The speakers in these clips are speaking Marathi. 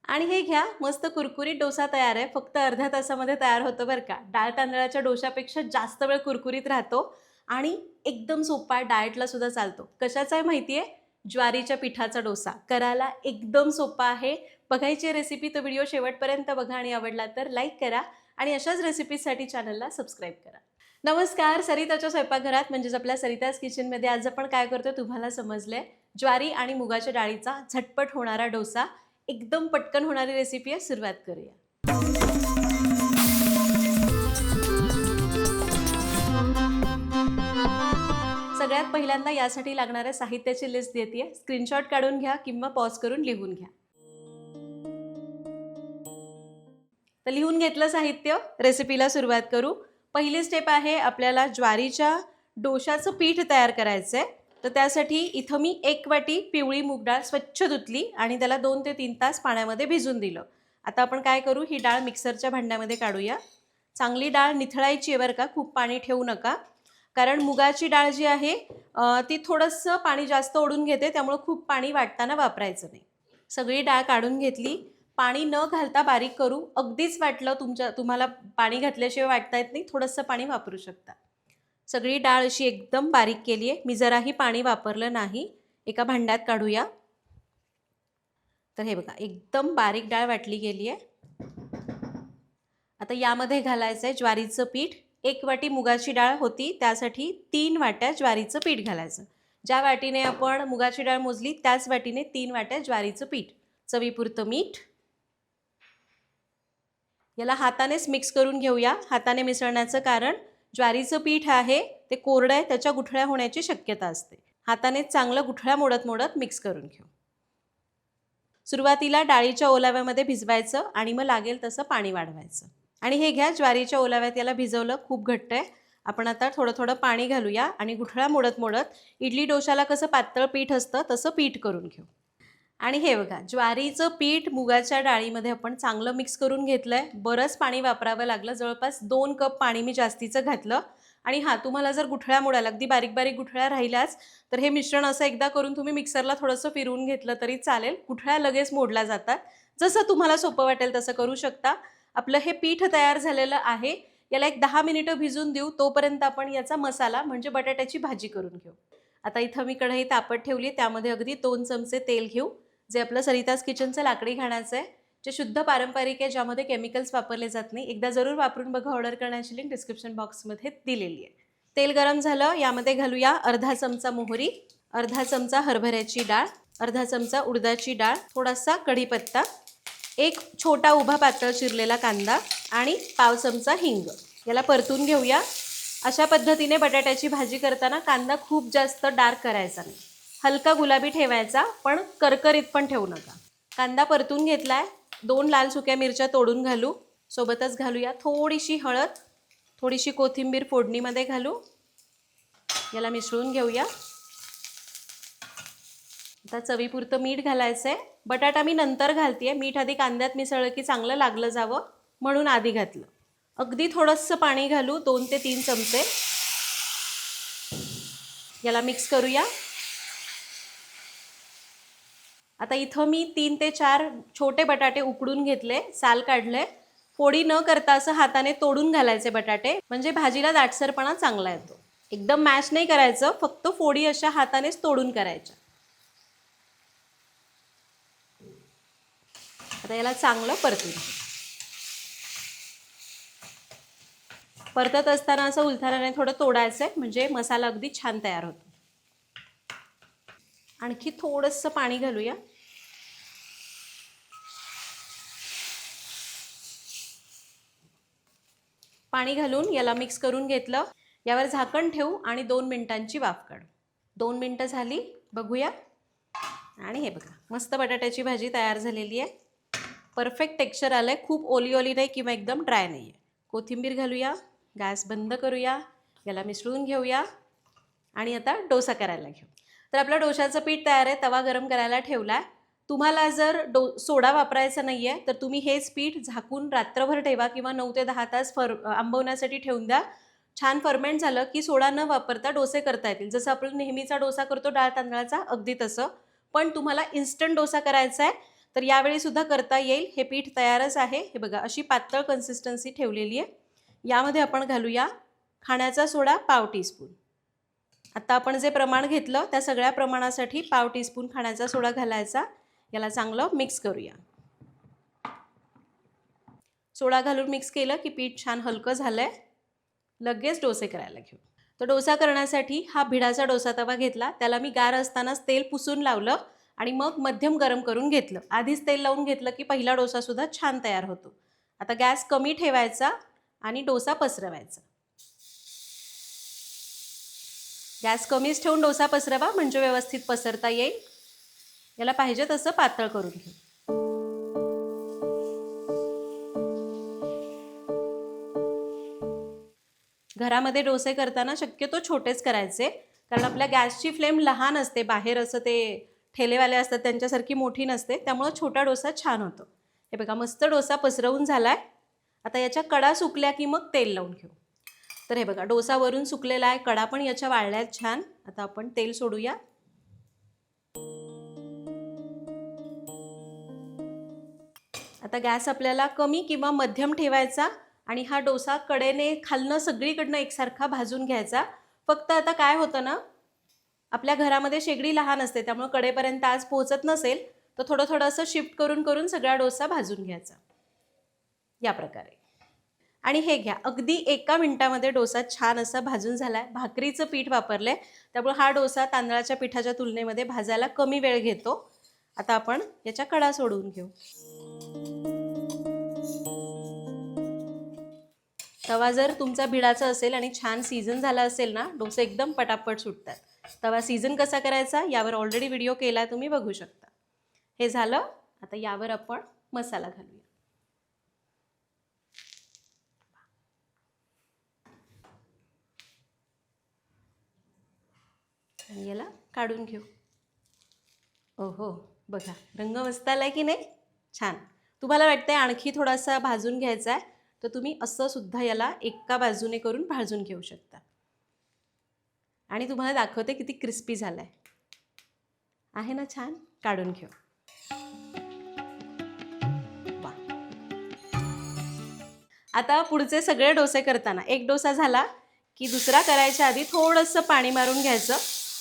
आणि हे घ्या, मस्त कुरकुरीत डोसा तयार आहे. फक्त अर्ध्या तासामध्ये तयार होतो बरं का. डाळ तांदळाच्या डोशापेक्षा जास्त वेळ कुरकुरीत राहतो आणि एकदम सोपा आहे, डाएटला सुद्धा चालतो. कशाचा आहे माहिती आहे? ज्वारीच्या पिठाचा डोसा. करायला एकदम सोपा आहे. बघायची रेसिपी तर व्हिडिओ शेवटपर्यंत बघा आणि आवडला तर लाईक करा आणि अशाच रेसिपीजसाठी चॅनलला सबस्क्राईब करा. नमस्कार, सरिताच्या स्वयंपाकघरात म्हणजेच आपल्या सरिताज किचनमध्ये आज आपण काय करतोय तुम्हाला समजलंय. ज्वारी आणि मुगाच्या डाळीचा झटपट होणारा डोसा. एकदम पटकन होणारी रेसिपी आहे. सुरुवात करूया. सगळ्यात पहिल्यांदा यासाठी लागणाऱ्या साहित्याची लिस्ट देते. स्क्रीनशॉट काढून घ्या किंवा पॉज करून लिहून घ्या. तर लिहून घेतलं साहित्य, रेसिपीला सुरुवात करू. पहिली स्टेप आहे, आपल्याला ज्वारीच्या डोशाचं पीठ तयार करायचं आहे. तर त्यासाठी इथं मी 1 वाटी पिवळी मूग डाळ स्वच्छ धुतली आणि त्याला 2 ते 3 तास पाण्यामध्ये भिजून दिलं. आता आपण काय करू, ही डाळ मिक्सरच्या भांड्यामध्ये काढूया. चांगली डाळ निथळायची आहे बरं का, खूप पाणी ठेवू नका. कारण मुगाची डाळ जी आहे ती थोडंसं पाणी जास्त ओढून घेते, त्यामुळे खूप पाणी वाटताना वापरायचं नाही. सगळी डाळ काढून घेतली. पाणी न घालता बारीक करू. अगदीच वाटलं तुम्हाला पाणी घातल्याशिवाय वाटता येत नाही, थोडंसं पाणी वापरू शकता. सगळी डाळ अशी एकदम बारीक केली आहे. मी जराही पाणी वापरलं नाही. एका भांड्यात काढूया. तर हे बघा, एकदम बारीक डाळ वाटली गेली आहे. आता यामध्ये घालायचं आहे ज्वारीचं पीठ. 1 वाटी मुगाची डाळ होती, त्यासाठी 3 वाट्या ज्वारीचं पीठ घालायचं. ज्या वाटीने आपण मुगाची डाळ मोजली त्याच वाटीने 3 वाट्या ज्वारीचं पीठ. चवीपुरतं मीठ. याला हातानेच मिक्स करून घेऊया. हाताने मिसळण्याचं कारण ज्वारीचं पीठ आहे ते कोरडं आहे, त्याच्या गुठळ्या होण्याची शक्यता असते. हाताने चांगलं गुठळ्या मोडत मोडत मिक्स करून घेऊ. सुरुवातीला डाळीच्या ओलाव्यामध्ये भिजवायचं आणि मग लागेल तसं पाणी वाढवायचं. आणि हे घ्या, ज्वारीच्या ओलाव्यात याला भिजवलं, खूप घट्ट आहे. आपण आता थोडं थोडं पाणी घालूया आणि गुठळ्या मोडत मोडत इडली डोशाला कसं पातळ पीठ असतं तसं पीठ करून घेऊ. आणि हे बघा, ज्वारीचं पीठ मुगाच्या डाळीमध्ये आपण चांगलं मिक्स करून घेतलं आहे. बरंच पाणी वापरावं लागलं, जवळपास 2 कप पाणी मी जास्तीचं घातलं. आणि तुम्हाला जर गुठळ्या मोडायला अगदी बारीक बारीक गुठळ्या राहिल्याच तर हे मिश्रण असं एकदा करून तुम्ही मिक्सरला थोडंसं फिरवून घेतलं तरी चालेल. गुठळ्या लगेच मोडल्या जातात. जसं तुम्हाला सोपं वाटेल तसं करू शकता. आपलं हे पीठ तयार झालेलं आहे. याला एक 10 मिनिटं भिजून देऊ. तोपर्यंत आपण याचा मसाला म्हणजे बटाट्याची भाजी करून घेऊ. आता इथं मी कढई तापत ठेवली, त्यामध्ये अगदी 2 चमचे तेल घेऊ, जे आपलं सरिताज किचनचं लाकडी घाण्याचं आहे, जे शुद्ध पारंपरिक आहे, ज्यामध्ये केमिकल्स वापरले जात नाही. एकदा जरूर वापरून बघा. ऑर्डर करण्याची लिंक डिस्क्रिप्शन बॉक्समध्ये दिलेली आहे. तेल गरम झालं, यामध्ये घालूया अर्धा चमचा मोहरी, अर्धा चमचा हरभऱ्याची डाळ, अर्धा चमचा उडदाची डाळ, थोडासा कढीपत्ता, 1 छोटा उभा पातळ चिरलेला कांदा आणि पाव चमचा हिंग. याला परतून घेऊया. अशा पद्धतीने बटाट्याची भाजी करताना कांदा खूप जास्त डार्क करायचा नाही, हलका गुलाबी ठेवायचा, पण करकरीत पण ठेवू नका. कांदा परतून घेतलाय. 2 लाल सुक्या मिरच्या तोडून घालू. सोबतच घालूया थोडीशी हळद, थोडीशी कोथिंबीर फोडणीमध्ये घालू. याला मिसळून घेऊया. आता चवीपुरतं मीठ घालायचं आहे. बटाटा मी नंतर घालते, मीठ आधी कांद्यात मिसळलं की चांगलं लागलं जावं म्हणून आधी घातलं. अगदी थोडंसं पाणी घालू, 2 ते 3 चमचे. याला मिक्स करूया. आता इथं मी 3 ते 4 छोटे बटाटे उकडून घेतले, साल काढले. फोडी न करता असं हाताने तोडून घालायचे बटाटे, म्हणजे भाजीला दाटसरपणा चांगला येतो. एकदम मॅश नाही करायचं, फक्त फोडी अशा हातानेच तोडून करायच्या. आता याला चांगलं परतून परतत असताना असं उलथाराने थोडं तोडायचं आहे, म्हणजे मसाला अगदी छान तयार होतो. आणखी थोडंसं पाणी घालूया. पाणी घालून याला मिक्स करून घेतलं. यावर झाकण ठेवू आणि 2 मिनिटांची वाफ काढू. 2 मिनिटं झाली, बघूया. आणि हे बघा, मस्त बटाट्याची भाजी तयार झालेली आहे. परफेक्ट टेक्स्चर आलं आहे. खूप ओली ओली नाही किंवा एकदम ड्राय नाही आहे. कोथिंबीर घालूया. गॅस बंद करूया. याला मिसळून घेऊया आणि आता डोसा करायला घेऊ. तर आपलं डोशाचं पीठ तयार आहे. तवा गरम करायला ठेवला आहे. तुम्हाला जर सोडा वापरायचा नाही आहे तर तुम्ही हेच पीठ झाकून रात्रभर ठेवा किंवा 9 ते 10 तास आंबवण्यासाठी ठेवून द्या. छान फर्मेंट झालं की सोडा न वापरता डोसे करता येतील. जसं आपण नेहमीचा डोसा करतो डाळ तांदळाचा, अगदी तसं. पण तुम्हाला इन्स्टंट डोसा करायचा आहे तर यावेळी सुद्धा करता येईल. हे पीठ तयारच आहे. हे बघा अशी पातळ कन्सिस्टन्सी ठेवलेली आहे. यामध्ये आपण घालूया खाण्याचा सोडा पाव टीस्पून. आता आपण जे प्रमाण घेतलं त्या सगळ्या प्रमाणासाठी पाव टीस्पून खाण्याचा सोडा घालायचा. याला चांगलं मिक्स करूया. सोडा घालून मिक्स केलं की पीठ छान हलकं झालंय. लगेच डोसे करायला घेऊ. तर डोसा करण्यासाठी हा भिडाचा डोसा तवा घेतला. त्याला मी गार असतानाच तेल पुसून लावलं आणि मग मध्यम गरम करून घेतलं. आधीच तेल लावून घेतलं की पहिला डोसा सुद्धा छान तयार होतो. आता गॅस कमी ठेवायचा आणि डोसा पसरवायचा. गॅस कमीच ठेवून डोसा पसरवा म्हणजे व्यवस्थित पसरता येईल. याला पाहिजे तसं पातळ करून घेऊ. घरामध्ये डोसे करताना शक्यतो छोटेच करायचे, कारण आपल्या गॅसची फ्लेम लहान असते. बाहेर असं ते ठेलेवाले असतात त्यांच्यासारखी मोठी नसते, त्यामुळे छोटा डोसा छान होतो. हे बघा मस्त डोसा पसरवून झालाय. आता याच्या कडा सुकल्या की मग तेल लावून घेऊ. तर हे बघा डोसा वरून सुकलेला आहे, कडा पण याच्या वाळल्या आहेत छान. आता आपण तेल सोडूया. आता गॅस आपल्याला कमी किंवा मध्यम ठेवायचा आणि हा डोसा कडेने खालनं सगळीकडनं एकसारखा भाजून घ्यायचा. फक्त आता काय होतं ना, आपल्या घरामध्ये शेगडी लहान असते, त्यामुळे कडेपर्यंत आज पोहोचत नसेल तर थोडं थोडं असं शिफ्ट करून करून सगळा डोसा भाजून घ्यायचा या प्रकारे. आणि हे घ्या, अगदी 1 मिनिटामध्ये डोसा छान असा भाजून झालाय. भाकरीचं पीठ वापरलंय, त्यामुळे हा डोसा तांदळाच्या पिठाच्या तुलनेमध्ये भाजायला कमी वेळ घेतो. आता आपण याच्या कडा सोडून घेऊ. तवा जर तुमचा भिडाचा असेल आणि छान सीझन झाला असेल ना, डोसे एकदम पटापट सुटतात. तवा सीझन कसा करायचा यावर ऑलरेडी व्हिडिओ केला, तुम्ही बघू शकता. हे झालं. आता यावर आपण मसाला घालूया. आणि याला काढून घेऊ. ओहो बघा रंग मस्त आलाय की नाही, छान. तुम्हाला वाटतंय आणखी थोडासा भाजून घ्यायचा आहे तर तुम्ही असं सुद्धा याला एका बाजूने करून भाजून घेऊ शकता. आणि तुम्हाला दाखवते किती क्रिस्पी झालाय आहे ना, छान. काढून घेऊ. वा. आता पुढचे सगळे डोसे करताना एक डोसा झाला की दुसरा करायच्या आधी थोडंसं पाणी मारून घ्यायचं,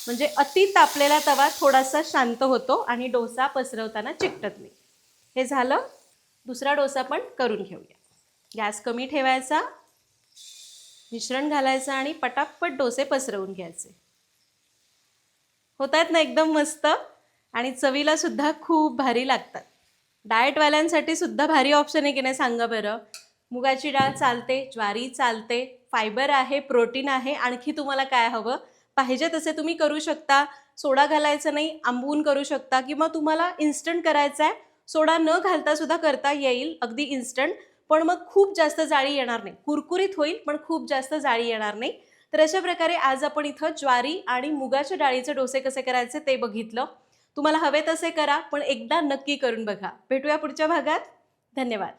म्हणजे अति तापलेला तवा थोडासा शांत होतो आणि डोसा पसरवताना चिकटत नाही. हे झालं. दुसरा डोसा पण करून घेऊया. गॅस कमी ठेवायचा, मिश्रण घालायचं आणि पटापट डोसे पसरवून घ्यायचे. होतात ना एकदम मस्त आणि चवीला सुद्धा खूप भारी लागतात. डाएटवाल्यांसाठी सुद्धा भारी ऑप्शन आहे की नाही सांगा बरं. मुगाची डाळ चालते, ज्वारी चालते, फायबर आहे, प्रोटीन आहे. आणखी तुम्हाला काय हवं पाहिजे तसे तुम्ही करू शकता. सोडा घालायचं नाही, आंबवून करू शकता, किंवा तुम्हाला इन्स्टंट करायचं आहे सोडा न घालता सुद्धा करता येईल अगदी इन्स्टंट. पण मग खूप जास्त जाळी येणार नाही, कुरकुरीत होईल पण खूप जास्त जाळी येणार नाही. तर अशा प्रकारे आज आपण इथं ज्वारी आणि मुगाच्या डाळीचे डोसे कसे करायचे ते बघितलं. तुम्हाला हवे तसे करा, पण एकदा नक्की करून बघा. भेटूया पुढच्या भागात. धन्यवाद.